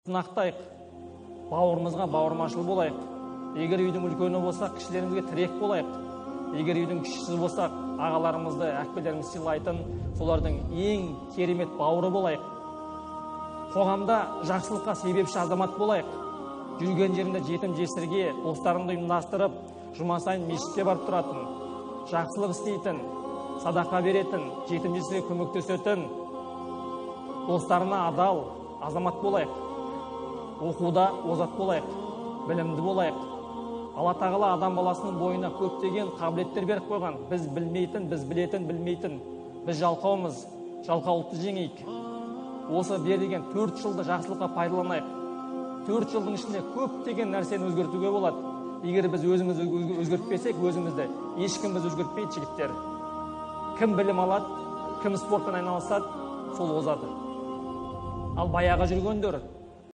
Сынақтайық, бауырымызға бауырмашыл болайық. Егер үйдің үлкені болсақ, кішілерімізге тірек болайық. Егер үйдің кішісі болсақ, ағаларымызды, әкпелерімізді сыйлайтын, солардың ең керемет бауыры болайық. Қоғамда жақсылыққа себепші азамат болайық. Жүрген жерінде жетім жесірге достарымды ұйымдастырып, жұма сайын мешітке барып тұратын, жақсылық істейтін, садақа беретін, жетім жесірге көмектесетін, достарына адал азамат болайық. Оқуда озат болайық, білімді болайық. Алла тағала адам баласының бойына көптеген қабілеттер беріп қойған. Біз білмейтін, біз білетін, білмейтін. Біз жалқаумыз, жалқаулықты жеңейік. Осы берілген 4 жылды жақсылыққа пайдаланайық. 4 жылдың ішінде көптеген нәрсені өзгертуге болады. Егер біз өзімізді өзгертпесек, өзімізді ешкім біз өзгертпейді, жігіттер. Кім білім алады, кім спортпен айналысады, сол озады. Ал баяғы жүргендер